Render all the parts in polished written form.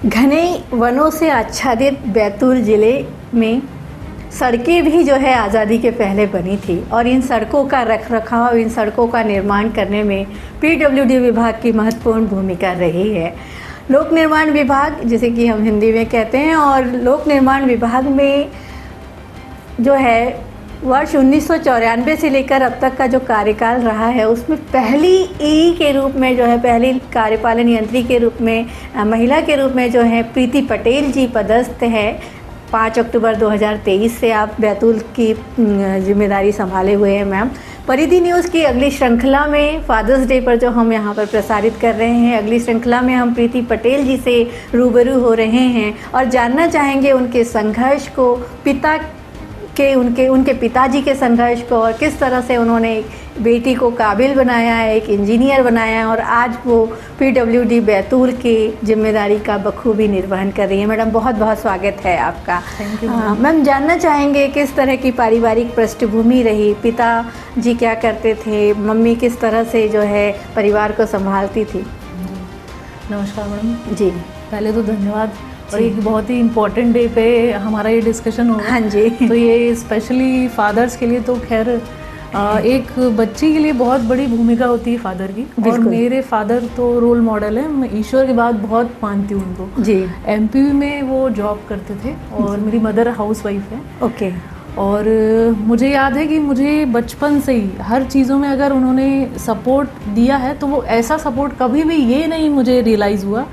घने वनों से आच्छादित बैतूल ज़िले में सड़कें भी जो है आज़ादी के पहले बनी थी और इन सड़कों का रखरखाव, इन सड़कों का निर्माण करने में पीडब्ल्यूडी विभाग की महत्वपूर्ण भूमिका रही है। लोक निर्माण विभाग, जिसे कि हम हिंदी में कहते हैं, और लोक निर्माण विभाग में जो है वर्ष 1994 से लेकर अब तक का जो कार्यकाल रहा है, उसमें पहली ई के रूप में जो है, पहली कार्यपालन यंत्री के रूप में महिला के रूप में जो है प्रीति पटेल जी पदस्थ है। 5 अक्टूबर 2023 से आप बैतूल की जिम्मेदारी संभाले हुए हैं मैम। परिधि न्यूज़ की अगली श्रृंखला में फादर्स डे पर जो हम यहाँ पर प्रसारित कर रहे हैं, अगली श्रृंखला में हम प्रीति पटेल जी से रूबरू हो रहे हैं और जानना चाहेंगे उनके संघर्ष को, उनके पिताजी के संघर्ष को, और किस तरह से उन्होंने एक बेटी को काबिल बनाया है, एक इंजीनियर बनाया है और आज वो पीडब्ल्यूडी बैतूल की जिम्मेदारी का बखूबी निर्वहन कर रही है। मैडम, बहुत बहुत स्वागत है आपका। Thank you. मैम, जानना चाहेंगे किस तरह की पारिवारिक पृष्ठभूमि रही, पिता जी क्या करते थे, मम्मी किस तरह से जो है परिवार को संभालती थी? नमस्कार मैडम जी, पहले तो धन्यवाद। और एक बहुत ही इम्पोर्टेंट डे पे हमारा ये डिस्कशन होगा। हाँ जी। तो ये स्पेशली फादर्स के लिए तो खैर एक बच्ची के लिए बहुत बड़ी भूमिका होती है फादर की। और मेरे फादर तो रोल मॉडल है, मैं ईश्वर की बात बहुत मानती हूँ उनको जी। एमपी में वो जॉब करते थे और मेरी मदर हाउसवाइफ है। ओके। और मुझे याद है कि मुझे बचपन से ही हर चीज़ों में अगर उन्होंने सपोर्ट दिया है तो वो ऐसा सपोर्ट कभी भी ये नहीं मुझे रियलाइज़ हुआ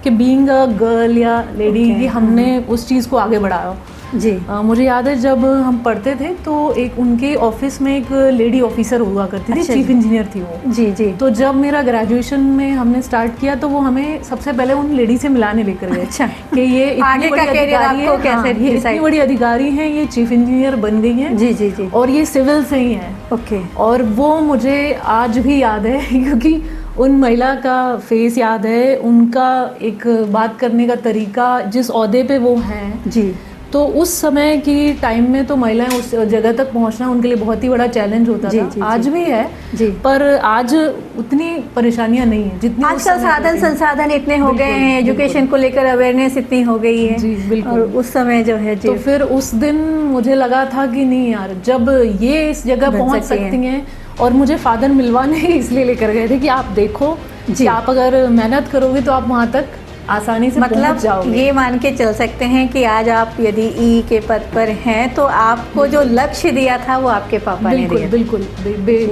कि बीइंग अ गर्ल या लेडी कि हमने उस चीज़ को आगे बढ़ाया जी। मुझे याद है जब हम पढ़ते थे तो एक उनके ऑफिस में एक लेडी ऑफिसर हुआ करती थी। अच्छा, चीफ इंजीनियर थी वो। जी जी। तो जब मेरा ग्रेजुएशन में हमने स्टार्ट किया तो वो हमें सबसे पहले उन लेडी से मिलाने लेकर गए। अच्छा, कि ये इतनी बड़ी अधिकारी है, कैसे ये इतनी बड़ी अधिकारी हैं, ये चीफ इंजीनियर बन गई हैं। जी जी जी। और ये सिविल से ही हैं। ओके। और वो मुझे आज भी याद है क्योंकि उन महिला का फेस याद है, उनका एक बात करने का तरीका, जिस ओहदे पे वो हैं जी। तो उस समय की टाइम में तो महिलाएं उस जगह तक पहुंचना उनके लिए बहुत ही बड़ा चैलेंज होता था। जी, आज भी है जी। पर आज उतनी परेशानियां नहीं है जितनी आजकल साधन संसाधन इतने हो गए हैं, एजुकेशन को लेकर अवेयरनेस इतनी हो गई है जी। बिल्कुल। और उस समय जो है जी। तो फिर उस दिन मुझे लगा था कि नहीं यार, जब ये इस जगह पहुंच सकती हैं, और मुझे फादर मिलवाने ही इसलिए लेकर गए थे कि आप देखो कि आप अगर मेहनत करोगे तो आप वहाँ तक आसानी से पहुंच जाओगे। ये मान के चल सकते हैं कि आज आप यदि ई के पद पर हैं तो आपको जो लक्ष्य दिया था वो आपके पापा ने दिया। बिल्कुल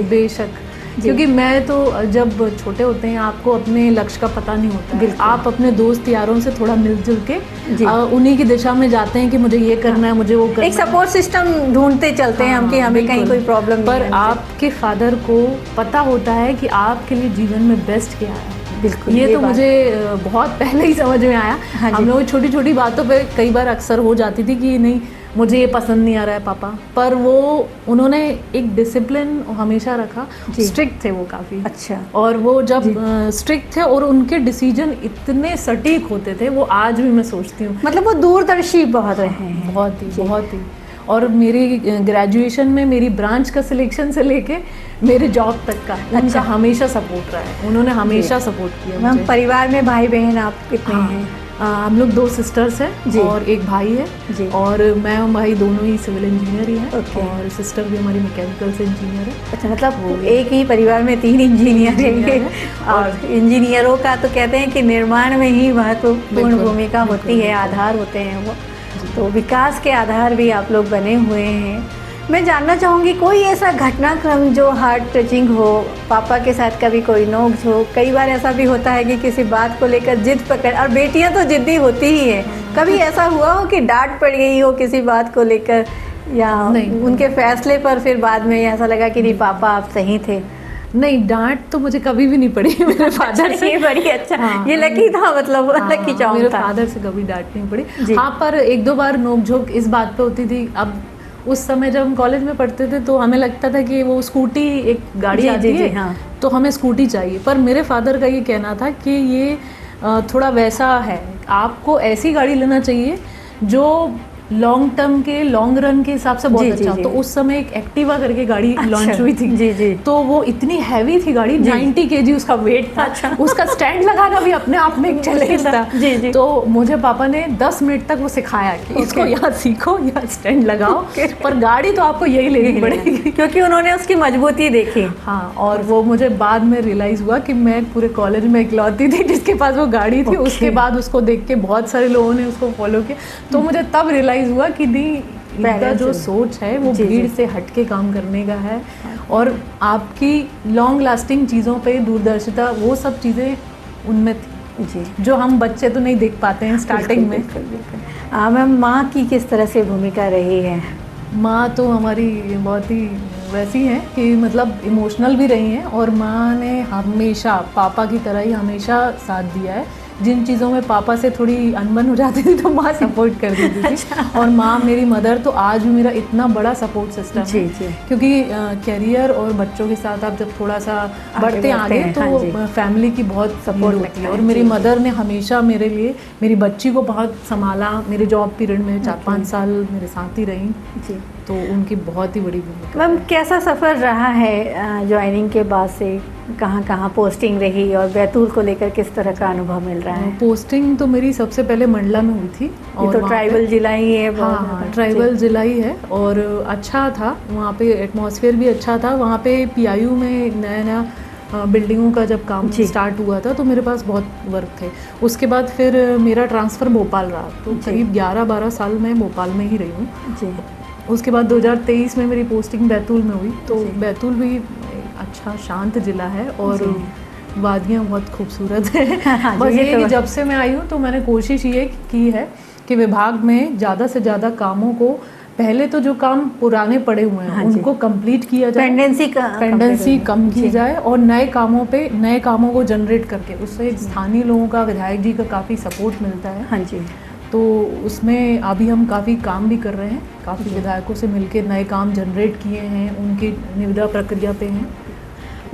बेशक। क्योंकि मैं तो जब छोटे होते हैं आपको अपने लक्ष्य का पता नहीं होता है, आप अपने दोस्त यारों से थोड़ा मिलजुल के उन्हीं की दिशा में जाते हैं कि मुझे ये करना है, मुझे वो करना है। एक सपोर्ट सिस्टम ढूंढते चलते हैं हम कि हमें कहीं कोई प्रॉब्लम। पर आपके फादर को पता होता है कि आपके लिए जीवन में बेस्ट क्या है। बिल्कुल, ये तो मुझे बहुत पहले ही समझ में आया। हम लोग छोटी छोटी बातों पे कई बार अक्सर हो जाती थी कि नहीं मुझे ये पसंद नहीं आ रहा है पापा, पर वो उन्होंने एक डिसिप्लिन हमेशा रखा। स्ट्रिक्ट थे वो काफ़ी। अच्छा। और वो जब स्ट्रिक्ट थे और उनके डिसीजन इतने सटीक होते थे, वो आज भी मैं सोचती हूँ, मतलब वो दूरदर्शी बहुत रहे हैं। बहुत ही। और मेरी ग्रेजुएशन में मेरी ब्रांच का सिलेक्शन से लेके मेरे जॉब तक का उनका हमेशा सपोर्ट रहा है। उन्होंने हमेशा सपोर्ट किया मुझे। परिवार में भाई बहन आप कितने हैं? हम लोग 2 सिस्टर्स हैं और एक भाई है जी। और मैं और भाई दोनों ही सिविल इंजीनियर ही हैं। और सिस्टर भी हमारी मैकेनिकल से इंजीनियर है। अच्छा, मतलब एक ही परिवार में 3 इंजीनियर हैं। और इंजीनियरों का तो कहते हैं कि निर्माण में ही महत्वपूर्ण भूमिका होती है, आधार होते हैं वो। तो विकास के आधार भी आप लोग बने हुए हैं। मैं जानना चाहूँगी कोई ऐसा घटनाक्रम जो हार्ट टचिंग हो, पापा के साथ कभी कोई नोक हो? कई बार ऐसा भी होता है कि किसी बात को लेकर जिद पकड़, और बेटियां तो जिद्दी होती ही है, कभी ऐसा हुआ हो कि डांट पड़ गई हो किसी बात को लेकर, या उनके फैसले पर फिर बाद में ऐसा लगा कि नहीं पापा आप सही थे? नहीं, डांट तो मुझे कभी भी नहीं पड़ी मेरे फादर से। ये बड़ी अच्छा। ये लकी था, मतलब लकी चाउन था। मेरे फादर से कभी डांट नहीं पड़ी। हाँ, पर 1-2 बार नोक-झोंक इस बात पे होती थी। अब उस समय जब हम कॉलेज में पढ़ते थे तो हमें लगता था कि वो स्कूटी, एक गाड़ी आती है, हाँ। तो हमें स्कूटी चाहिए। पर मेरे फादर का ये कहना था कि ये थोड़ा वैसा है, आपको ऐसी गाड़ी लेना चाहिए जो लॉन्ग टर्म के लॉन्ग रन के हिसाब से बहुत अच्छा। तो उस समय एक एक्टिवा करके गाड़ी लॉन्च हुई थी। जी जी। तो वो इतनी हैवी थी गाड़ी, 90 kg उसका वेट था। अच्छा। उसका स्टैंड लगाना भी अपने आप में एक चैलेंज था। जी जी। तो मुझे पापा ने 10 मिनट तक वो सिखाया कि इसको यहाँ सीखो, यहाँ स्टैंड लगाओ, पर गाड़ी तो आपको यही लेनी पड़ेगी, क्योंकि उन्होंने उसकी मजबूती देखी। हाँ, और वो मुझे बाद में रियलाइज हुआ कि मैं पूरे कॉलेज में इकलौती थी जिसके पास वो गाड़ी थी। उसके बाद उसको देख के बहुत सारे लोगों ने उसको फॉलो किया। तो मुझे तब रियलाइज हुआ कि इनका जो सोच है वो भीड़ से हट के काम करने का है, और आपकी लॉन्ग लास्टिंग चीज़ों पे दूरदर्शिता, वो सब चीज़ें उनमें थी जी, जो हम बच्चे तो नहीं देख पाते हैं स्टार्टिंग में। मैम, माँ की किस तरह से भूमिका रही है? माँ तो हमारी बहुत ही वैसी हैं कि मतलब इमोशनल भी रही हैं, और माँ ने हमेशा पापा की तरह ही हमेशा साथ दिया है। जिन चीज़ों में पापा से थोड़ी अनबन हो जाती थी तो माँ सपोर्ट कर देती थी। अच्छा। और माँ, मेरी मदर तो आज भी मेरा इतना बड़ा सपोर्ट सिस्टम है। जी। क्योंकि करियर और बच्चों के साथ आप जब थोड़ा सा बढ़ते आगे तो फैमिली की बहुत सपोर्ट होती है। और मेरी मदर ने हमेशा मेरे लिए, मेरी बच्ची को बहुत संभाला। मेरे जॉब पीरियड में 4-5 साल मेरे साथ ही रही जी, तो उनकी बहुत ही बड़ी भूमिका। मैम, कैसा सफ़र रहा है ज्वाइनिंग के बाद से? कहाँ कहाँ पोस्टिंग रही, और बैतूल को लेकर किस तरह का अनुभव मिल रहा है? पोस्टिंग तो मेरी सबसे पहले मंडला में हुई थी, और तो ट्राइबल जिला ही है। हाँ, ट्राइबल जिला ही है, और अच्छा था वहाँ पे, एटमॉस्फेयर भी अच्छा था। वहाँ पे पीआईयू में नया नया बिल्डिंगों का जब काम स्टार्ट हुआ था तो मेरे पास बहुत वर्क थे। उसके बाद फिर मेरा ट्रांसफ़र भोपाल रहा, तो करीब 11-12 साल मैं भोपाल में ही रही हूँ जी। उसके बाद 2023 में मेरी पोस्टिंग बैतूल में हुई। तो बैतूल भी अच्छा शांत ज़िला है, और वादियाँ बहुत खूबसूरत हैं। बस ये कि जब से मैं आई हूँ तो मैंने कोशिश ये की है कि विभाग में ज़्यादा से ज़्यादा कामों को, पहले तो जो काम पुराने पड़े हुए हैं उनको कंप्लीट किया जाए, पेंडेंसी कम की जाए, और नए कामों को जनरेट करके उससे स्थानीय लोगों का, विधायक जी का काफ़ी सपोर्ट मिलता है। हाँ जी। तो उसमें अभी हम काफ़ी काम भी कर रहे हैं, काफ़ी विधायकों से मिलकर नए काम जनरेट किए हैं, उनकी निविदा प्रक्रिया पे हैं।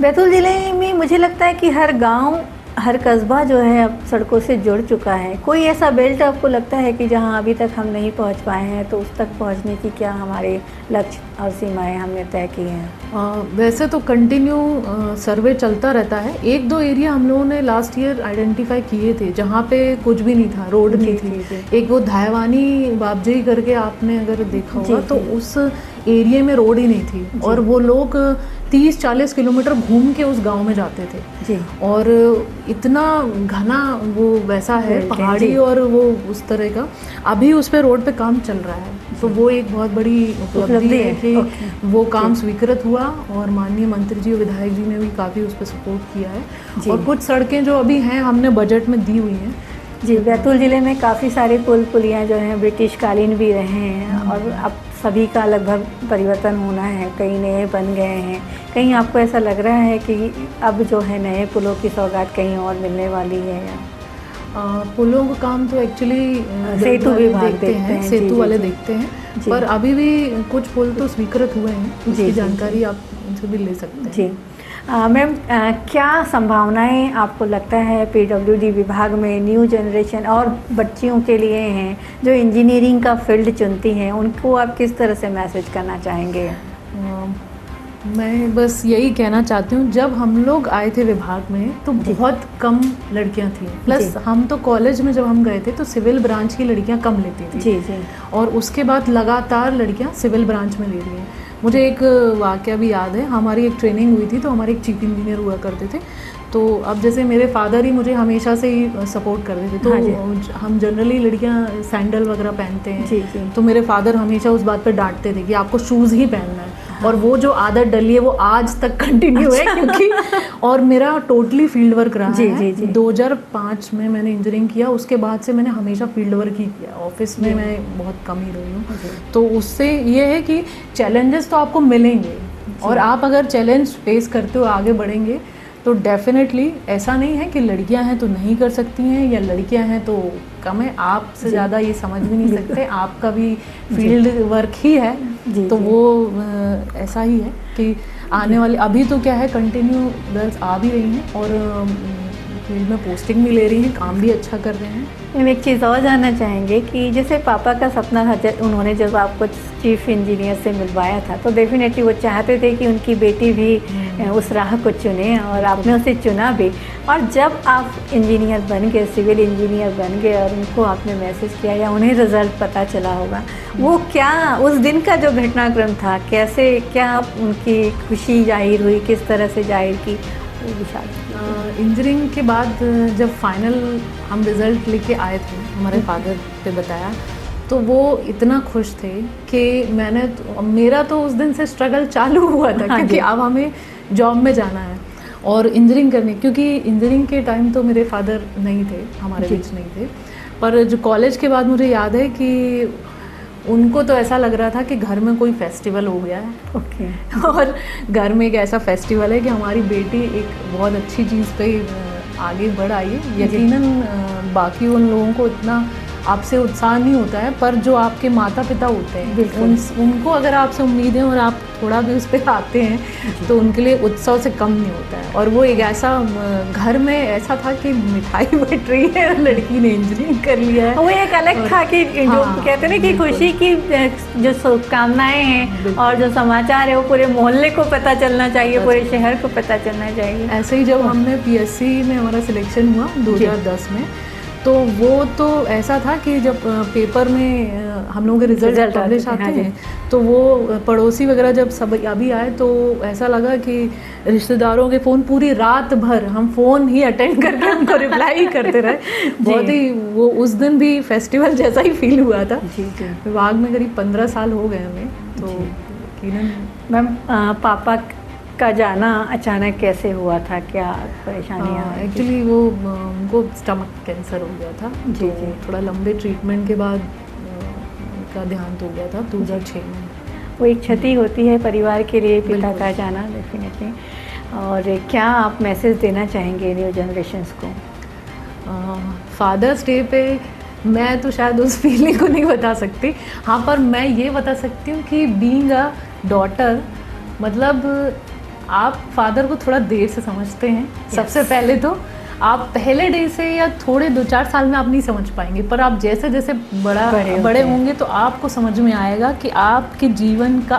बैतूल ज़िले में मुझे लगता है कि हर गांव, हर कस्बा जो है अब सड़कों से जुड़ चुका है। कोई ऐसा बेल्ट आपको लगता है कि जहां अभी तक हम नहीं पहुंच पाए हैं, तो उस तक पहुंचने की क्या हमारे लक्ष्य और सीमाएं हमने तय की हैं? वैसे तो कंटिन्यू सर्वे चलता रहता है। 1-2 एरिया हम लोगों ने लास्ट ईयर आइडेंटिफाई किए थे जहाँ पे कुछ भी नहीं था, रोड नहीं थी। एक वो धायवानी बाबजई करके आपने अगर देखा होगा तो उस एरिया में रोड ही नहीं थी, और वो लोग 30-40 किलोमीटर घूम के उस गांव में जाते थे जी। और इतना घना वो वैसा है पहाड़ी, और वो उस तरह का अभी उस पे रोड पे काम चल रहा है। तो वो एक बहुत बड़ी उपलब्धि है कि वो काम स्वीकृत हुआ, और माननीय मंत्री जी और विधायक जी ने भी काफ़ी उस पर सपोर्ट किया है। और कुछ सड़कें जो अभी हैं हमने बजट में दी हुई हैं जी। बैतूल ज़िले में काफ़ी सारे पुलियाँ जो हैं ब्रिटिश कालीन भी रहे हैं, और अब सभी का लगभग परिवर्तन होना है, कई नए बन गए हैं। कहीं आपको ऐसा लग रहा है कि अब जो है नए पुलों की सौगात कहीं और मिलने वाली है? या पुलों का काम तो एक्चुअली सेतु विभाग देखते हैं, सेतु वाले देखते हैं, पर अभी भी कुछ पुल तो स्वीकृत हुए हैं, उसकी जानकारी आप उनसे भी ले सकते हैं जी। मैम, क्या संभावनाएं आपको लगता है पीडब्ल्यूडी विभाग में न्यू जनरेशन और बच्चियों के लिए हैं जो इंजीनियरिंग का फील्ड चुनती हैं, उनको आप किस तरह से मैसेज करना चाहेंगे? मैं बस यही कहना चाहती हूँ, जब हम लोग आए थे विभाग में तो बहुत कम लड़कियाँ थी, प्लस हम तो कॉलेज में जब हम गए थे तो सिविल ब्रांच की लड़कियाँ कम लेती थी जी जी। और उसके बाद लगातार लड़कियाँ सिविल ब्रांच में ले रही हैं। मुझे एक वाक़या भी याद है, हमारी एक ट्रेनिंग हुई थी तो हमारे एक चीफ इंजीनियर हुआ करते थे, तो अब जैसे मेरे फादर ही मुझे हमेशा से ही सपोर्ट करते थे, तो हाँ हम जनरली लड़कियां सैंडल वगैरह पहनते हैं जी जी। तो मेरे फादर हमेशा उस बात पे डांटते थे कि आपको शूज़ ही पहनना है। हाँ। और वो जो आदत डली है वो आज तक कंटिन्यू है क्योंकि और मेरा टोटली फील्ड वर्क रहा जी, है जी, जी। 2005 में मैंने इंजीनियरिंग किया, उसके बाद से मैंने हमेशा फील्ड वर्क ही किया, ऑफिस में मैं बहुत कम ही रही हूँ। तो उससे ये है कि चैलेंजेस तो आपको मिलेंगे, और आप अगर चैलेंज फेस करते हो आगे बढ़ेंगे तो डेफिनेटली ऐसा नहीं है कि लड़कियां हैं तो नहीं कर सकती हैं या लड़कियां हैं तो कम है, आपसे ज़्यादा ये समझ भी नहीं सकते, आपका भी फील्ड वर्क ही है जी, तो जी। वो ऐसा ही है कि आने वाले अभी तो क्या है कंटिन्यू गर्ल्स आ भी रही हैं और फील्ड में पोस्टिंग भी ले रही हैं, काम भी अच्छा कर रहे हैं। हम एक चीज़ और जानना चाहेंगे कि जैसे पापा का सपना था, उन्होंने जब आपको चीफ इंजीनियर से मिलवाया था तो डेफिनेटली वो चाहते थे कि उनकी बेटी भी उस राह को चुने, और आपने उसे चुना भी। और जब आप इंजीनियर बन गए, सिविल इंजीनियर बन गए, और उनको आपने मैसेज किया या उन्हें रिज़ल्ट पता चला होगा, वो क्या उस दिन का जो घटनाक्रम था, कैसे क्या उनकी खुशी जाहिर हुई, किस तरह से जाहिर की वो विचार? इंजीनियरिंग के बाद जब फाइनल हम रिज़ल्ट लेके आए थे, हमारे फादर पे बताया तो वो इतना खुश थे कि मेरा तो उस दिन से स्ट्रगल चालू हुआ था, क्योंकि अब हमें जॉब में जाना है और इंजीनियरिंग करनी, क्योंकि इंजीनियरिंग के टाइम तो मेरे फादर नहीं थे, हमारे बीच नहीं थे। पर जो कॉलेज के बाद मुझे याद है कि उनको तो ऐसा लग रहा था कि घर में कोई फेस्टिवल हो गया है। ओके। और घर में एक ऐसा फेस्टिवल है कि हमारी बेटी एक बहुत अच्छी चीज़ पे आगे बढ़ आई है। यकीनन बाकी उन लोगों को इतना आपसे उत्साह नहीं होता है, पर जो आपके माता पिता होते हैं उनको अगर आपसे उम्मीदें और आप थोड़ा भी उस पर आते हैं तो उनके लिए उत्सव से कम नहीं होता है। और वो एक ऐसा घर में ऐसा था कि मिठाई बट रही है, लड़की ने इंजीनियरिंग कर लिया है, वो एक अलग था कि जो कहते हैं ना कि खुशी की जो शुभकामनाएं हैं और जो समाचार है वो पूरे मोहल्ले को पता चलना चाहिए, पूरे शहर को पता चलना चाहिए। ऐसे ही जब हमने पीएससी में हमारा सिलेक्शन हुआ 2010 में, तो वो तो ऐसा था कि जब पेपर में हम लोगों के रिजल्ट पब्लिश आते हैं तो वो पड़ोसी वगैरह जब सब अभी आए तो ऐसा लगा कि रिश्तेदारों के फ़ोन पूरी रात भर हम फ़ोन ही अटेंड करके उनको रिप्लाई करते रहे। बहुत ही वो उस दिन भी फेस्टिवल जैसा ही फील हुआ था। विभाग में करीब 15 साल हो गए हमें, तो यकीनन। मैम, पापा का जाना अचानक कैसे हुआ था, क्या परेशानियाँ? एक्चुअली वो उनको स्टमक कैंसर हो गया था, जी तो जी। थोड़ा लंबे ट्रीटमेंट के बाद उनका देहांत हो गया था 2006 में। वो एक क्षति होती है परिवार के लिए, पिता का जाना डेफिनेटली। और क्या आप मैसेज देना चाहेंगे न्यू जनरेशन्स को? फादर्स डे पे मैं तो शायद उस फीलिंग को नहीं बता सकती, हाँ, पर मैं ये बता सकती हूँ कि बीइंग अ डॉटर, मतलब आप फादर को थोड़ा देर से समझते हैं। सबसे पहले तो आप पहले डे से या थोड़े 2-4 साल में आप नहीं समझ पाएंगे, पर आप जैसे जैसे बड़े होंगे तो आपको समझ में आएगा कि आपके जीवन का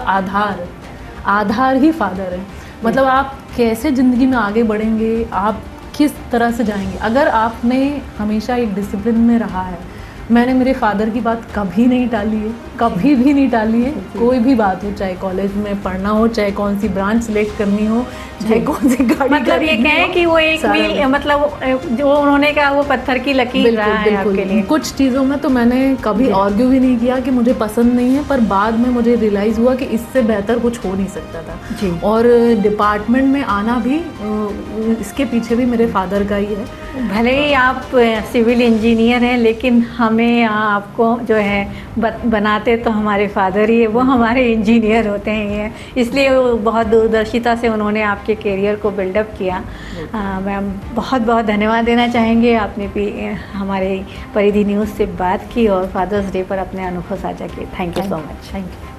आधार ही फादर है। मतलब आप कैसे ज़िंदगी में आगे बढ़ेंगे, आप किस तरह से जाएंगे। अगर आपने हमेशा एक डिसिप्लिन में रहा है, मैंने मेरे फादर की बात कभी नहीं टाली है, कभी भी नहीं टाली है। कोई भी बात हो, चाहे कॉलेज में पढ़ना हो, चाहे कौन सी ब्रांच सेलेक्ट करनी हो, चाहे कौन सी गाड़ी, मतलब ये कहें कि वो एक मील, मतलब जो उन्होंने कहा वो पत्थर की लकीर रहा है आपके लिए। कुछ चीज़ों में तो मैंने कभी आर्ग्यू भी नहीं किया कि मुझे पसंद नहीं है, पर बाद में मुझे रियलाइज़ हुआ कि इससे बेहतर कुछ हो नहीं सकता था जी। और डिपार्टमेंट में आना भी इसके पीछे भी मेरे फादर का ही है। भले ही आप सिविल इंजीनियर हैं, लेकिन हमें आपको जो है बनाते तो हमारे फादर ही है, वो हमारे इंजीनियर होते हैं, इसलिए वो बहुत दूरदर्शिता से उन्होंने आपके करियर को बिल्डअप किया। मैम, बहुत बहुत धन्यवाद देना चाहेंगे, आपने भी हमारे परिधि न्यूज़ से बात की और फादर्स डे पर अपने अनुभव साझा किए। Thank you so much. Thank you.